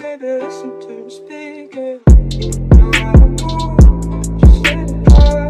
baby, listen to me speak, yeah. No matter what, just let it go.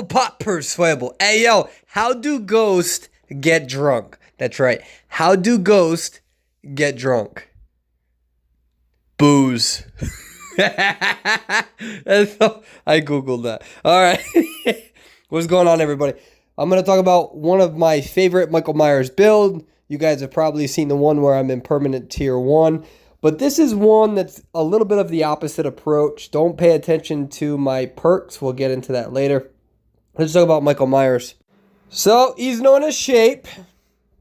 Pop, Perswayable. Hey, yo, how do ghosts get drunk? That's right. How do ghosts get drunk? Booze. I googled that. All right. What's going on, everybody? I'm going to talk about one of my favorite Michael Myers build. You guys have probably seen the one where I'm in permanent tier 1. But this is one that's a little bit of the opposite approach. Don't pay attention to my perks. We'll get into that later. Let's talk about Michael Myers. So, he's known as Shape,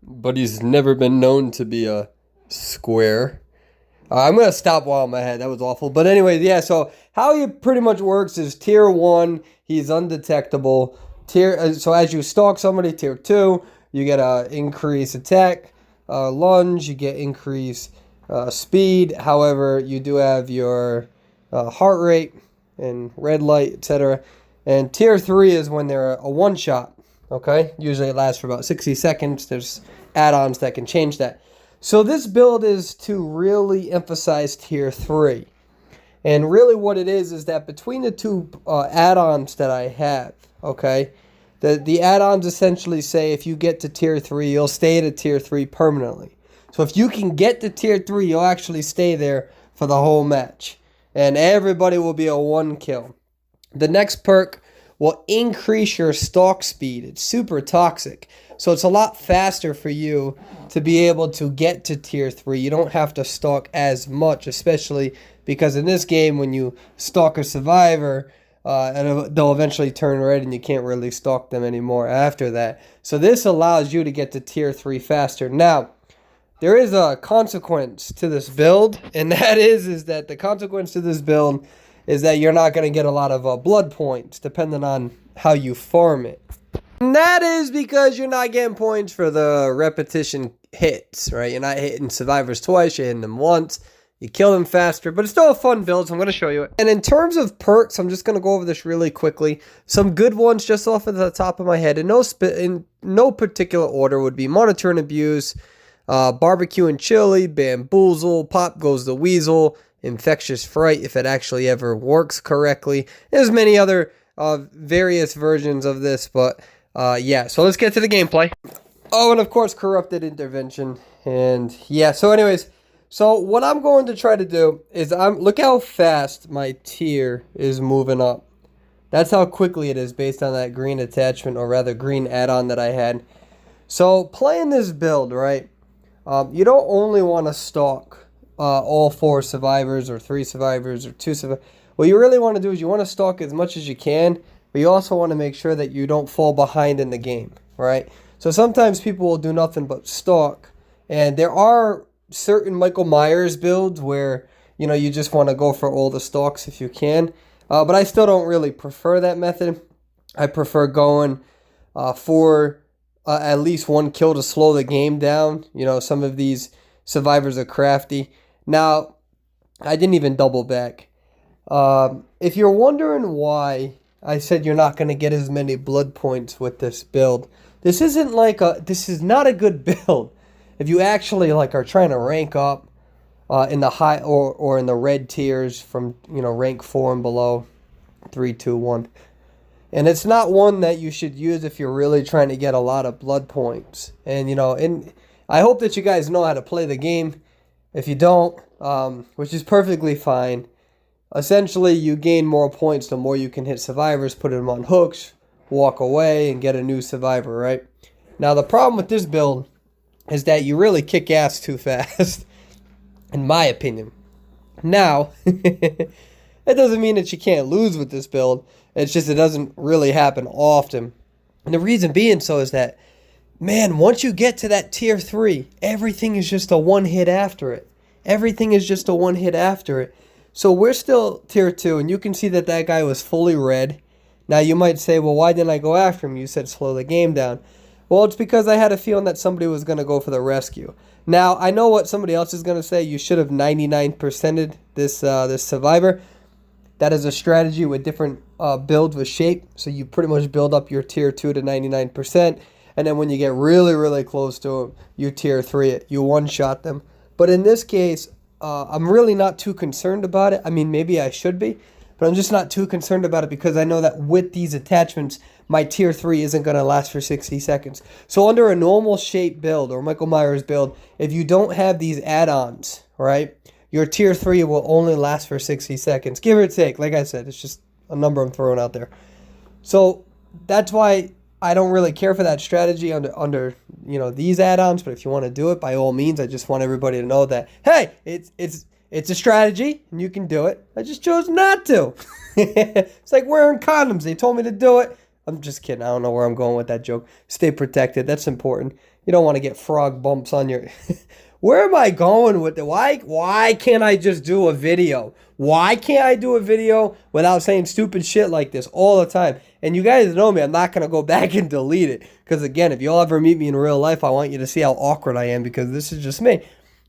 but he's never been known to be a square. I'm going to stop while in my head. That was awful. But anyways, yeah, so how he pretty much works is tier 1, he's undetectable. So as you stalk somebody, tier 2, you get a increase attack, lunge, you get increase speed. However, you do have your heart rate and red light, etc. And tier 3 is when they're a one-shot, okay? Usually it lasts for about 60 seconds. There's add-ons that can change that. So this build is to really emphasize tier 3. And really what it is that between the two add-ons that I have, okay, the add-ons essentially say if you get to tier 3, you'll stay at tier 3 permanently. So if you can get to tier 3, you'll actually stay there for the whole match. And everybody will be a 1 kill. The next perk will increase your stalk speed. It's super toxic. So it's a lot faster for you to be able to get to tier 3. You don't have to stalk as much, especially because in this game, when you stalk a survivor, they'll eventually turn red and you can't really stalk them anymore after that. So this allows you to get to tier 3 faster. Now, there is a consequence to this build, and that is that the consequence to this build is that you're not going to get a lot of blood points, depending on how you farm it. And that is because you're not getting points for the repetition hits, right? You're not hitting survivors twice, you're hitting them once. You kill them faster, but it's still a fun build, so I'm going to show you it. And in terms of perks, I'm just going to go over this really quickly. Some good ones just off of the top of my head, in no particular order, would be Monitor and Abuse, Barbecue and Chili, Bamboozle, Pop Goes the Weasel, Infectious Fright, if it actually ever works correctly. There's many other various versions of this, but yeah, so let's get to the gameplay. Oh, and of course, Corrupted Intervention. And yeah, so anyways, so what I'm going to try to do is, look how fast my tier is moving up. That's how quickly it is based on that green attachment, or rather green add-on that I had. So playing this build, right, you don't only want to stalk all 4 survivors or 3 survivors or 2 survivors. What you really want to do is you want to stalk as much as you can, but you also want to make sure that you don't fall behind in the game, right? So sometimes people will do nothing but stalk, and there are certain Michael Myers builds where, you know, you just want to go for all the stalks if you can. But I still don't really prefer that method. I prefer going for at least 1 kill to slow the game down. You know, some of these survivors are crafty. Now, I didn't even double back. If you're wondering why I said you're not going to get as many blood points with this build, this is not a good build. If you actually are trying to rank up in the high or in the red tiers from, you know, rank 4 and below, 3, 2, 1. And it's not one that you should use if you're really trying to get a lot of blood points. And, you know, and I hope that you guys know how to play the game. If you don't, which is perfectly fine, essentially you gain more points the more you can hit survivors, put them on hooks, walk away, and get a new survivor, right? Now, the problem with this build is that you really kick ass too fast, in my opinion. Now, that doesn't mean that you can't lose with this build. It's just it doesn't really happen often. And the reason being so is that, man, once you get to that tier 3, everything is just a 1 hit after it. Everything is just a 1 hit after it. So we're still tier 2, and you can see that that guy was fully red. Now you might say, well, why didn't I go after him? You said slow the game down. Well, it's because I had a feeling that somebody was going to go for the rescue. Now, I know what somebody else is going to say. You should have 99%ed this survivor. That is a strategy with different builds with shape. So you pretty much build up your tier 2 to 99%. And then when you get really, really close to them, you tier 3 it. You one-shot them. But in this case, I'm really not too concerned about it. I mean, maybe I should be, but I'm just not too concerned about it because I know that with these attachments, my tier 3 isn't going to last for 60 seconds. So under a normal shape build or Michael Myers build, if you don't have these add-ons, right, your tier 3 will only last for 60 seconds, give or take. Like I said, it's just a number I'm throwing out there. So that's why I don't really care for that strategy under these add-ons. But if you want to do it, by all means, I just want everybody to know that, hey, it's a strategy and you can do it. I just chose not to. It's like wearing condoms. They told me to do it. I'm just kidding. I don't know where I'm going with that joke. Stay protected. That's important. You don't want to get frog bumps on your... Where am I going with it? Why can't I just do a video? Why can't I do a video without saying stupid shit like this all the time? And you guys know me. I'm not going to go back and delete it. Because again, if y'all ever meet me in real life, I want you to see how awkward I am because this is just me.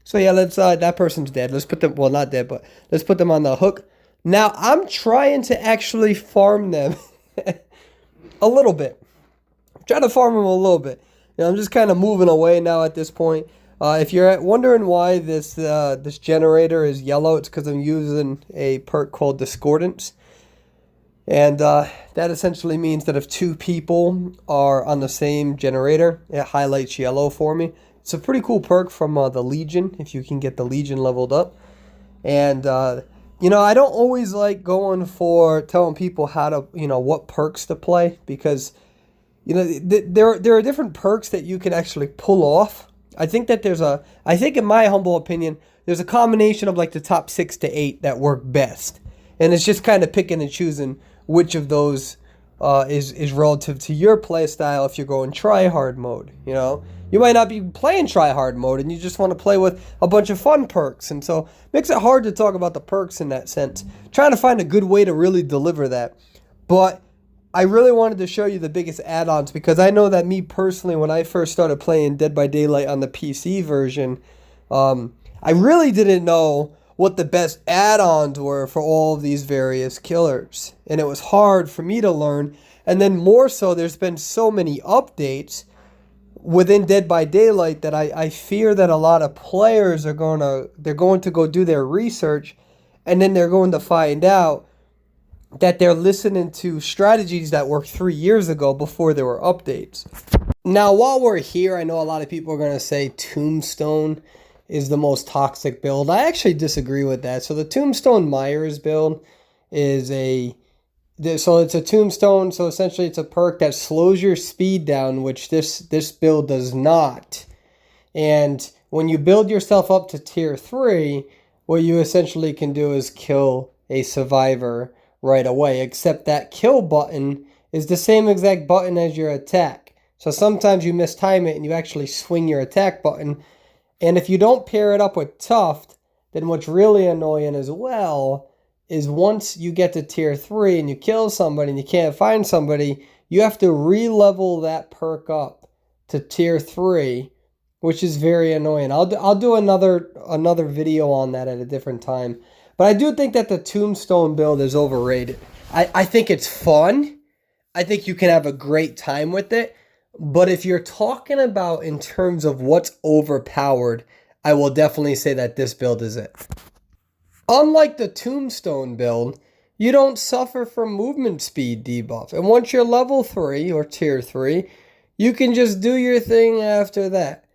So yeah, let's that person's dead. Let's put them, well, not dead, but let's put them on the hook. Now, I'm trying to actually farm them a little bit. I'm trying to farm them a little bit. I'm just kind of moving away now at this point. If you're wondering why this generator is yellow, it's because I'm using a perk called Discordance. And that essentially means that if two people are on the same generator, it highlights yellow for me. It's a pretty cool perk from the Legion, if you can get the Legion leveled up. And, I don't always like going for telling people how to, what perks to play. Because, there are different perks that you can actually pull off. I think in my humble opinion, there's a combination of like the top 6 to 8 that work best. And it's just kind of picking and choosing which of those is relative to your play style if you're going try-hard mode, You might not be playing try-hard mode and you just want to play with a bunch of fun perks. And so it makes it hard to talk about the perks in that sense. Trying to find a good way to really deliver that. But I really wanted to show you the biggest add-ons because I know that me personally, when I first started playing Dead by Daylight on the PC version, I really didn't know what the best add-ons were for all of these various killers. And it was hard for me to learn. And then more so, there's been so many updates within Dead by Daylight that I fear that a lot of players are going to go do their research and then they're going to find out that they're listening to strategies that worked 3 years ago before there were updates. Now, while we're here, I know a lot of people are going to say Tombstone is the most toxic build. I actually disagree with that. So the Tombstone Myers build is it's a Tombstone, so essentially it's a perk that slows your speed down, which this build does not. And when you build yourself up to tier 3, what you essentially can do is kill a survivor right away, except that kill button is the same exact button as your attack. So sometimes you mistime it and you actually swing your attack button. And if you don't pair it up with Tuft, then what's really annoying as well is once you get to tier 3 and you kill somebody and you can't find somebody, you have to re-level that perk up to tier 3, which is very annoying. I'll do another video on that at a different time. But I do think that the Tombstone build is overrated. I think it's fun. I think you can have a great time with it. But if you're talking about in terms of what's overpowered, I will definitely say that this build is it. Unlike the Tombstone build, you don't suffer from movement speed debuff. And once you're level 3 or tier 3, you can just do your thing after that.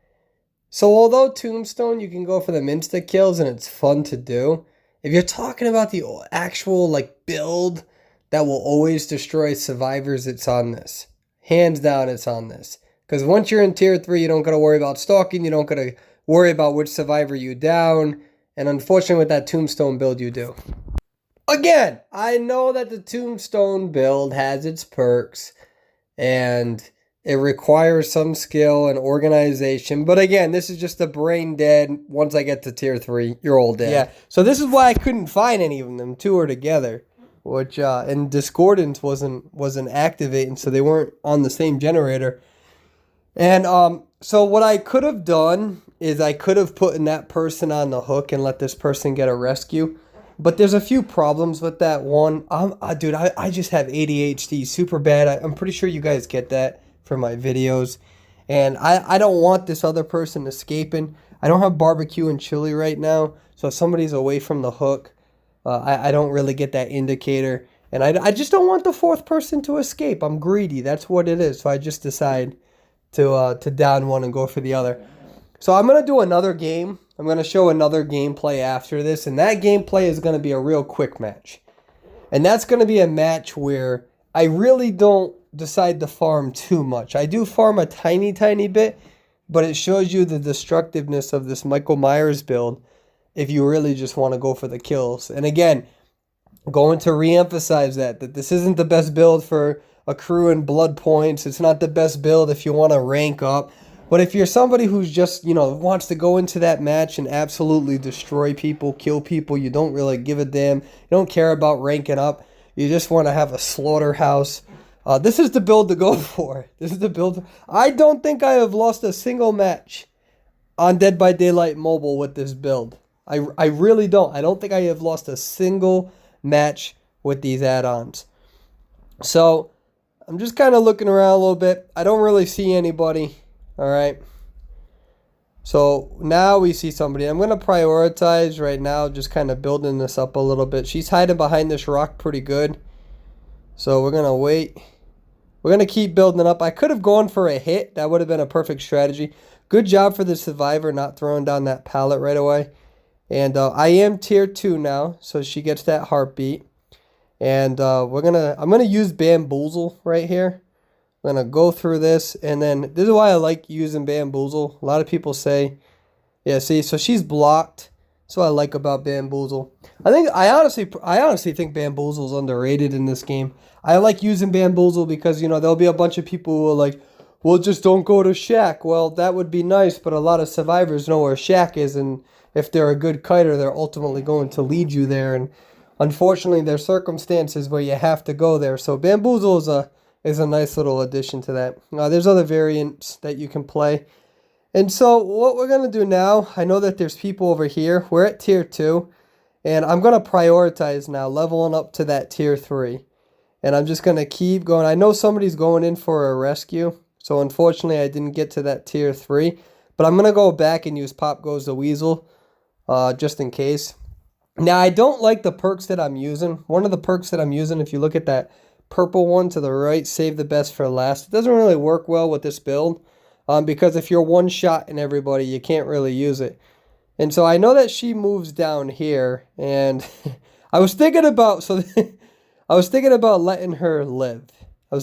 So although Tombstone, you can go for them insta kills and it's fun to do, if you're talking about the actual build that will always destroy survivors, it's on this. Hands down, it's on this. Because once you're in tier 3, you don't got to worry about stalking. You don't got to worry about which survivor you down. And unfortunately, with that Tombstone build, you do. Again, I know that the Tombstone build has its perks. And it requires some skill and organization. But again, this is just a brain dead. Once I get to tier 3, you're all dead. Yeah. So this is why I couldn't find any of them. 2 are together. Which, and Discordance wasn't activating, so they weren't on the same generator. And, so what I could have done is I could have put in that person on the hook and let this person get a rescue. But there's a few problems with that. One, I just have ADHD super bad. I'm pretty sure you guys get that from my videos. And I don't want this other person escaping. I don't have barbecue and chili right now, so if somebody's away from the hook, I don't really get that indicator. And I just don't want the fourth person to escape. I'm greedy. That's what it is. So I just decide to down one and go for the other. So I'm going to do another game. I'm going to show another gameplay after this. And that gameplay is going to be a real quick match. And that's going to be a match where I really don't decide to farm too much. I do farm a tiny bit, but it shows you the destructiveness of this Michael Myers build if you really just want to go for the kills. And again, going to re-emphasize that this isn't the best build for accruing blood points. It's not the best build if you want to rank up. But if you're somebody who's just, wants to go into that match and absolutely destroy people, kill people, you don't really give a damn, you don't care about ranking up, you just want to have a slaughterhouse, this is the build to go for. This is the build. I don't think I have lost a single match on Dead by Daylight Mobile with this build. I really don't. I don't think I have lost a single match with these add-ons. So I'm just kind of looking around a little bit. I don't really see anybody. All right. So now we see somebody. I'm going to prioritize right now, just kind of building this up a little bit. She's hiding behind this rock pretty good. So we're going to wait. We're going to keep building up. I could have gone for a hit. That would have been a perfect strategy. Good job for the survivor not throwing down that pallet right away. And I am tier 2 now, so she gets that heartbeat. And I'm gonna use bamboozle right here. I'm gonna go through this, and then this is why I like using bamboozle. A lot of people say, yeah, see, so she's blocked. That's what I like about bamboozle. I honestly think bamboozle is underrated in this game. I like using bamboozle because there'll be a bunch of people who are like, well, just don't go to Shack. Well, that would be nice, but a lot of survivors know where Shack is, and if they're a good kiter, they're ultimately going to lead you there. And unfortunately, there's circumstances where you have to go there. So bamboozle is a nice little addition to that. There's other variants that you can play. And so what we're going to do now, I know that there's people over here. We're at tier 2. And I'm going to prioritize now, leveling up to that tier 3. And I'm just going to keep going. I know somebody's going in for a rescue. So unfortunately, I didn't get to that tier 3. But I'm going to go back and use Pop Goes the Weasel. Just in case. Now, I don't like the perks that I'm using. One of the perks that I'm using, if you look at that purple one to the right, save the best for last. It doesn't really work well with this build because if you're one shot in everybody, you can't really use it. And so I know that she moves down here, and I was thinking about letting her live. And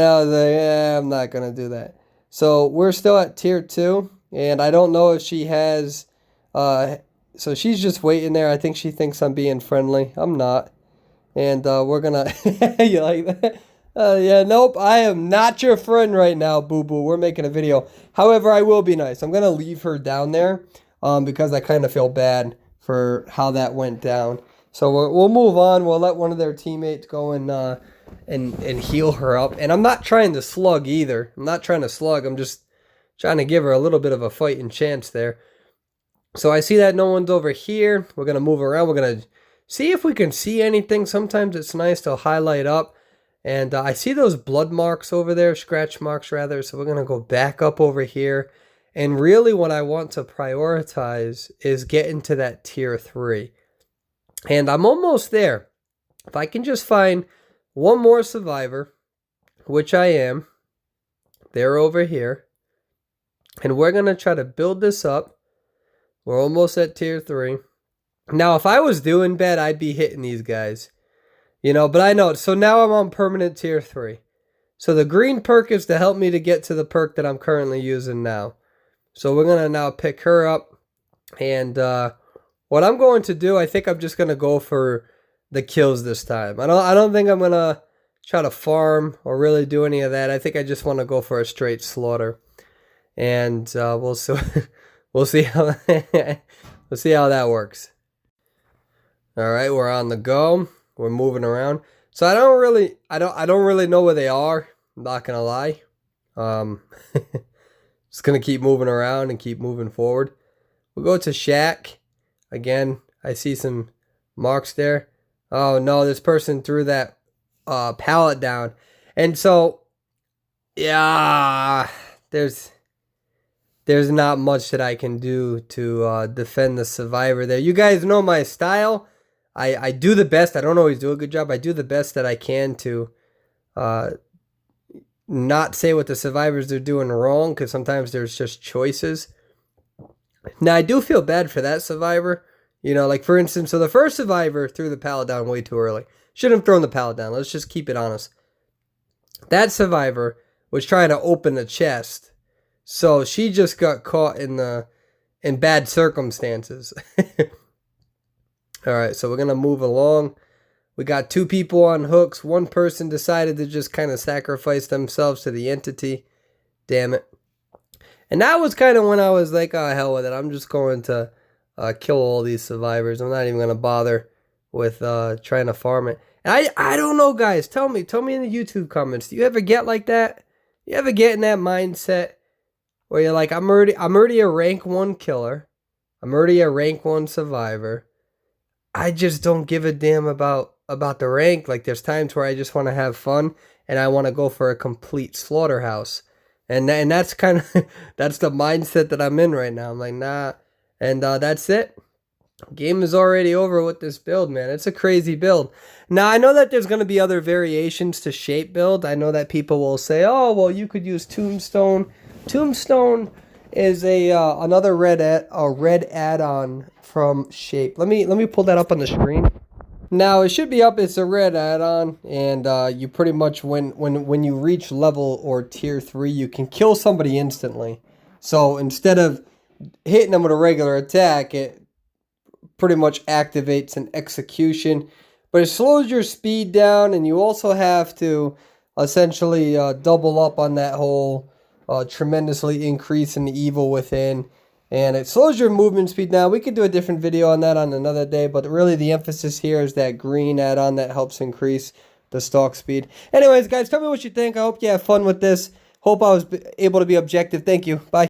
I was like, yeah, I'm not gonna do that. So we're still at tier 2. And I don't know if she has, so she's just waiting there. I think she thinks I'm being friendly. I'm not. And we're going to, you like that? Yeah, nope, I am not your friend right now, boo-boo. We're making a video. However, I will be nice. I'm going to leave her down there because I kind of feel bad for how that went down. So we'll move on. We'll let one of their teammates go and heal her up. And I'm not trying to slug either. I'm not trying to slug. I'm just trying to give her a little bit of a fighting chance there. So I see that no one's over here. We're going to move around. We're going to see if we can see anything. Sometimes it's nice to highlight up. And I see those blood marks over there, scratch marks rather. So we're going to go back up over here. And really what I want to prioritize is getting to that tier 3. And I'm almost there. If I can just find one more survivor, which I am, they're over here. And we're going to try to build this up. We're almost at tier 3. Now, if I was doing bad, I'd be hitting these guys. But I know. So now I'm on permanent tier 3. So the green perk is to help me to get to the perk that I'm currently using now. So we're going to now pick her up. And what I'm going to do, I think I'm just going to go for the kills this time. I don't think I'm going to try to farm or really do any of that. I think I just want to go for a straight slaughter. And we'll see how that works. All right, we're on the go. We're moving around. So I don't really know where they are. I'm not gonna lie. Just gonna keep moving around and keep moving forward. We'll go to Shack. Again, I see some marks there. Oh no, this person threw that pallet down. And so Yeah, there's not much that I can do to defend the survivor there. You guys know my style. I do the best. I don't always do a good job. I do the best that I can to not say what the survivors are doing wrong, because sometimes there's just choices. Now, I do feel bad for that survivor. You know, like for instance, so the first survivor threw the pallet down way too early. Shouldn't have thrown the pallet down. Let's just keep it honest. That survivor was trying to open the chest, so she just got caught in bad circumstances. All right, so we're gonna move along. We got 2 people on hooks. One person decided to just kind of sacrifice themselves to the entity. Damn it. And that was kind of when I was like, oh, hell with it. I'm just going to kill all these survivors. I'm not even going to bother with trying to farm it. And I don't know, guys. Tell me in the YouTube comments. Do you ever get like that? You ever get in that mindset where you're like, I'm already a rank 1 killer. I'm already a rank 1 survivor. I just don't give a damn about the rank. Like, there's times where I just want to have fun and I want to go for a complete slaughterhouse. And that's kind of, that's the mindset that I'm in right now. I'm like, nah. And that's it. Game is already over with this build, man. It's a crazy build. Now, I know that there's going to be other variations to shape build. I know that people will say, oh, well, you could use Tombstone. Tombstone is another red add-on from shape. Let me pull that up on the screen. Now, it should be up. It's a red add-on, and you pretty much, when you reach level or tier 3, you can kill somebody instantly. So instead of hitting them with a regular attack, it pretty much activates an execution. But it slows your speed down, and you also have to essentially double up on that whole tremendously increase in the evil within. And it slows your movement speed down. We could do a different video on that on another day, but really the emphasis here is that green add-on that helps increase the stalk speed. Anyways, guys, tell me what you think. I hope you have fun with this. Hope I was able to be objective. Thank you. Bye.